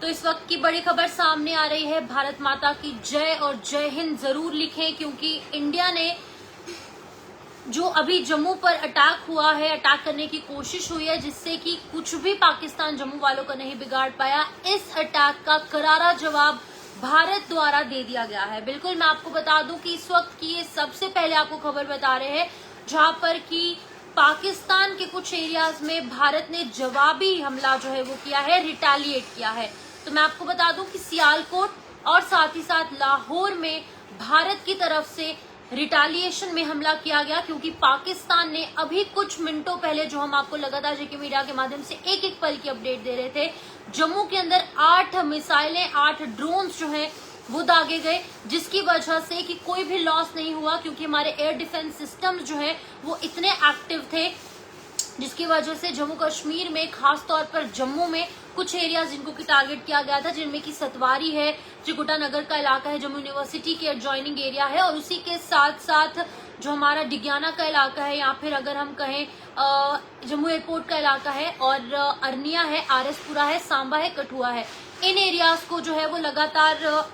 तो इस वक्त की बड़ी खबर सामने आ रही है। भारत माता की जय और जय हिंद जरूर लिखें, क्योंकि इंडिया ने जो अभी जम्मू पर अटैक हुआ है, अटैक करने की कोशिश हुई है, जिससे कि कुछ भी पाकिस्तान जम्मू वालों का नहीं बिगाड़ पाया। इस अटैक का करारा जवाब भारत द्वारा दे दिया गया है। बिल्कुल, मैं आपको बता दूं कि इस वक्त की ये सबसे पहले आपको खबर बता रहे हैं, जहां पर कि पाकिस्तान के कुछ एरियाज में भारत ने जवाबी हमला जो है वो किया है, रिटेलिएट किया है। तो मैं आपको बता दूं कि सियालकोट और साथ ही साथ लाहौर में भारत की तरफ से रिटेलिएशन में हमला किया गया, क्योंकि पाकिस्तान ने अभी कुछ मिनटों पहले, जो हम आपको लगातार जेके मीडिया के माध्यम से एक एक पल की अपडेट दे रहे थे, जम्मू के अंदर 8 मिसाइलें, 8 ड्रोन्स जो हैं वो दागे गए, जिसकी वजह से कि कोई भी लॉस नहीं हुआ, क्योंकि हमारे एयर डिफेंस सिस्टम्स जो है वो इतने एक्टिव थे, जिसकी वजह से जम्मू कश्मीर में, खास तौर पर जम्मू में कुछ एरियाज जिनको की टारगेट किया गया था, जिनमें की सतवारी है, त्रिकुटा नगर का इलाका है, जम्मू यूनिवर्सिटी के एडजॉइनिंग एरिया है, और उसी के साथ साथ जो हमारा डिग्याना का इलाका है, या फिर अगर हम कहें जम्मू एयरपोर्ट का इलाका है, और अरनिया है, आरएसपुरा है, सांबा है, कठुआ है। इन एरियाज को जो है वो लगातार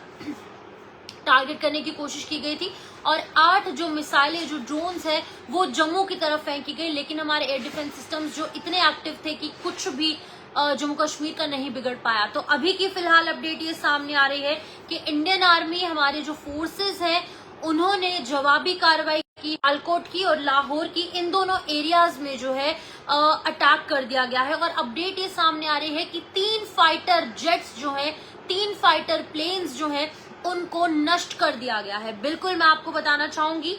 टारगेट करने की कोशिश की गई थी, और 8 जो मिसाइलें, जो ड्रोन्स है, वो जम्मू की तरफ फेंकी गई। लेकिन हमारे एयर डिफेंस सिस्टम्स जो इतने एक्टिव थे कि कुछ भी जम्मू कश्मीर का नहीं बिगड़ पाया। तो अभी की फिलहाल अपडेट ये सामने आ रही है कि इंडियन आर्मी, हमारे जो फोर्सेस हैं, उन्होंने जवाबी कार्रवाई की, सियालकोट की और लाहौर की, इन दोनों एरियाज में जो है अटैक कर दिया गया है। और अपडेट ये सामने आ रही है कि 3 फाइटर जेट्स जो है, 3 फाइटर प्लेन्स जो है, उनको नष्ट कर दिया गया है। बिल्कुल, मैं आपको बताना चाहूंगी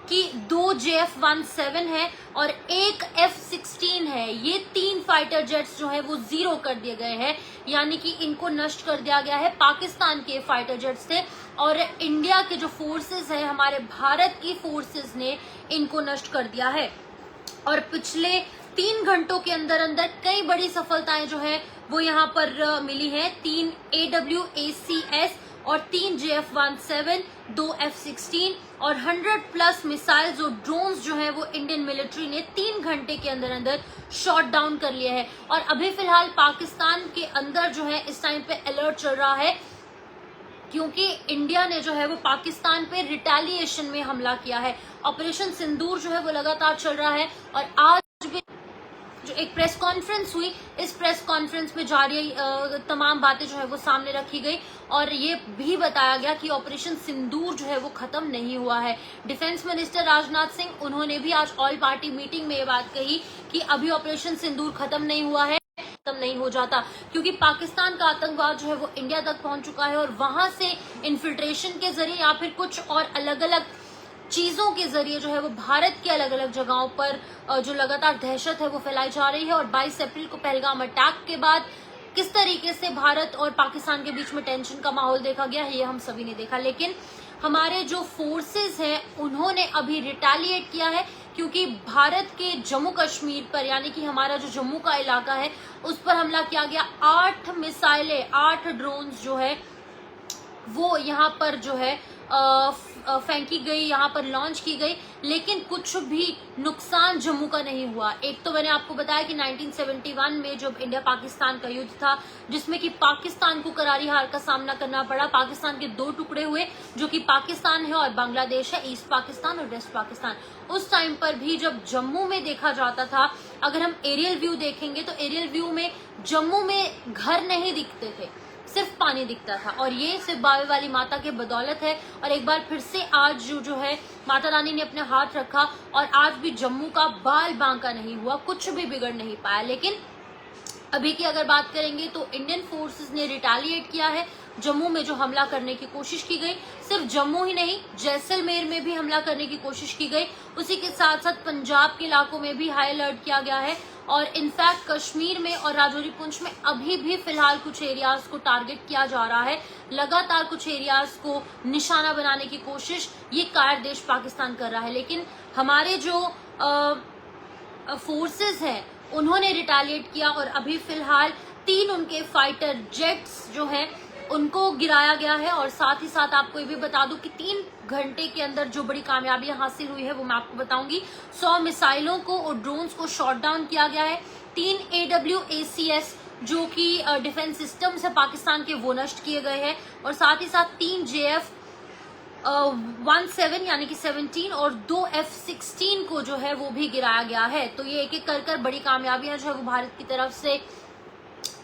कि 2 JF-17 है और 1 F-16 है। ये 3 फाइटर जेट्स जो है वो 0 कर दिए गए हैं, यानी कि इनको नष्ट कर दिया गया है। पाकिस्तान के फाइटर जेट्स थे, और इंडिया के जो फोर्सेस है, हमारे भारत की फोर्सेस ने इनको नष्ट कर दिया है। और पिछले 3 घंटों के अंदर अंदर कई बड़ी सफलताएं जो है वो यहाँ पर मिली हैं। 3 AWACS और 3 JF-17, 2 F-16 और 100+ मिसाइल्स और ड्रोन्स जो है वो इंडियन मिलिट्री ने 3 घंटे के अंदर अंदर शॉट डाउन कर लिए हैं। और अभी फिलहाल पाकिस्तान के अंदर जो है इस टाइम पे अलर्ट चल रहा है, क्योंकि इंडिया ने जो है वो पाकिस्तान पे रिटेलिएशन में हमला किया है। ऑपरेशन सिंदूर जो है वो लगातार चल रहा है, और आज भी जो एक प्रेस कॉन्फ्रेंस हुई, इस प्रेस कॉन्फ्रेंस में जारी तमाम बातें जो है वो सामने रखी गई, और ये भी बताया गया कि ऑपरेशन सिंदूर जो है वो खत्म नहीं हुआ है। डिफेंस मिनिस्टर राजनाथ सिंह, उन्होंने भी आज ऑल पार्टी मीटिंग में ये बात कही कि अभी ऑपरेशन सिंदूर खत्म नहीं हुआ है, खत्म नहीं हो जाता, क्योंकि पाकिस्तान का आतंकवाद जो है वो इंडिया तक पहुंच चुका है, और वहां से इन्फिल्ट्रेशन के जरिए या फिर कुछ और अलग अलग चीजों के जरिए जो है वो भारत के अलग अलग जगहों पर जो लगातार दहशत है वो फैलाई जा रही है। और 22 अप्रैल को पहलगाम अटैक के बाद किस तरीके से भारत और पाकिस्तान के बीच में टेंशन का माहौल देखा गया है, ये हम सभी ने देखा। लेकिन हमारे जो फोर्सेस हैं, उन्होंने अभी रिटेलिएट किया है, क्योंकि भारत के जम्मू कश्मीर पर, यानी कि हमारा जो जम्मू का इलाका है, उस पर हमला किया गया। 8 मिसाइलें, 8 ड्रोन्स जो है वो यहाँ पर जो है फेंकी गई, यहाँ पर लॉन्च की गई, लेकिन कुछ भी नुकसान जम्मू का नहीं हुआ। एक तो मैंने आपको बताया कि 1971 में जब इंडिया पाकिस्तान का युद्ध था, जिसमें कि पाकिस्तान को करारी हार का सामना करना पड़ा, पाकिस्तान के 2 टुकड़े हुए, जो कि पाकिस्तान है और बांग्लादेश है, ईस्ट पाकिस्तान और वेस्ट पाकिस्तान। उस टाइम पर भी जब जम्मू में देखा जाता था, अगर हम एरियल व्यू देखेंगे तो एरियल व्यू में जम्मू में घर नहीं दिखते थे, सिर्फ पानी दिखता था, और ये सिर्फ बावे वाली माता के बदौलत है। और एक बार फिर से आज जो है माता रानी ने अपने हाथ रखा, और आज भी जम्मू का बाल बांका नहीं हुआ, कुछ भी बिगड़ नहीं पाया। लेकिन अभी की अगर बात करेंगे तो इंडियन फोर्सेस ने रिटेलिएट किया है। जम्मू में जो हमला करने की कोशिश की गई, सिर्फ जम्मू ही नहीं, जैसलमेर में भी हमला करने की कोशिश की गई। उसी के साथ साथ पंजाब के इलाकों में भी हाई अलर्ट किया गया है, और इनफैक्ट कश्मीर में और राजौरी पुंछ में अभी भी फिलहाल कुछ एरियाज को टारगेट किया जा रहा है। लगातार कुछ एरियाज को निशाना बनाने की कोशिश ये कायर देश पाकिस्तान कर रहा है। लेकिन हमारे जो फोर्सेस हैं, उन्होंने रिटेलिएट किया, और अभी फिलहाल 3 उनके फाइटर जेट्स जो है उनको गिराया गया है। और साथ ही साथ आपको ये भी बता दूं कि 3 घंटे के अंदर जो बड़ी कामयाबी हासिल हुई है वो मैं आपको बताऊंगी। 100 मिसाइलों को और ड्रोन्स को शॉट डाउन किया गया है। 3 AWACS जो कि डिफेंस सिस्टम्स है पाकिस्तान के, वो नष्ट किए गए हैं। और साथ ही साथ 3 JF 17 यानी कि 17 और 2 F-16 को जो है वो भी गिराया गया है। तो ये एक एक कर बड़ी कामयाबियां जो है वो भारत की तरफ से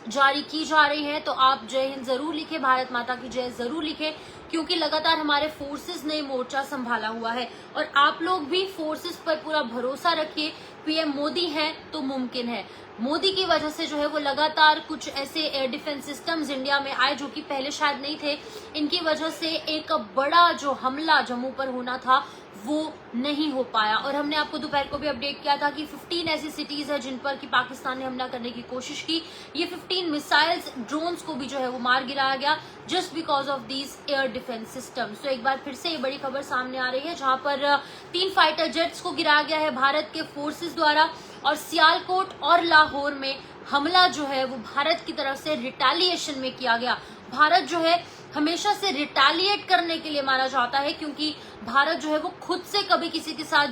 जारी की जा रही है। तो आप जय हिंद जरूर लिखें, भारत माता की जय जरूर लिखें, क्योंकि लगातार हमारे फोर्सेस ने मोर्चा संभाला हुआ है। और आप लोग भी फोर्सेस पर पूरा भरोसा रखिए, पीएम मोदी हैं तो मुमकिन है। मोदी की वजह से जो है वो लगातार कुछ ऐसे एयर डिफेंस सिस्टम्स इंडिया में आए जो कि पहले शायद नहीं थे। इनकी वजह से एक बड़ा जो हमला जम्मू पर होना था वो नहीं हो पाया। और हमने आपको दोपहर को भी अपडेट किया था कि 15 ऐसी सिटीज है जिन पर कि पाकिस्तान ने हमला करने की कोशिश की। ये 15 मिसाइल्स, ड्रोन्स को भी जो है वो मार गिराया गया just because of these air defence systems. तो एक बार फिर से ये बड़ी खबर सामने आ रही है, जहां पर 3 फाइटर जेट्स को गिराया गया है भारत के फोर्सेस द्वारा। और सियालकोट और लाहौर में हमला जो है वो भारत की तरफ से रिटेलिएशन में किया गया। भारत जो है हमेशा से रिटेलिएट करने के लिए माना जाता है, क्योंकि भारत जो है वो खुद से कभी किसी के साथ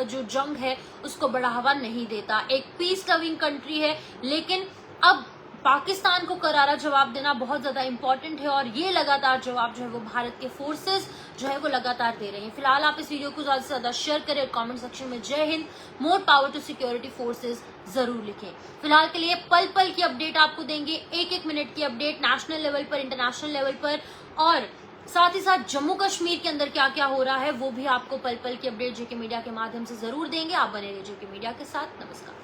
जो जंग है उसको बढ़ावा नहीं देता। एक पीस लविंग कंट्री है, लेकिन अब पाकिस्तान को करारा जवाब देना बहुत ज्यादा इंपॉर्टेंट है। और ये लगातार जवाब जो है वो भारत के फोर्सेस जो है वो लगातार दे रहे हैं। फिलहाल आप इस वीडियो को ज्यादा से ज्यादा शेयर करें और कमेंट सेक्शन में Jai Hind, more power to security forces जरूर लिखें। फिलहाल के लिए पल पल की अपडेट आपको देंगे, एक एक मिनट की अपडेट नेशनल लेवल पर, इंटरनेशनल लेवल पर, और साथ ही साथ जम्मू कश्मीर के अंदर क्या क्या हो रहा है वो भी आपको पल पल की अपडेट जेके मीडिया के माध्यम से जरूर देंगे। आप बने रहिए जेके मीडिया के साथ। नमस्कार।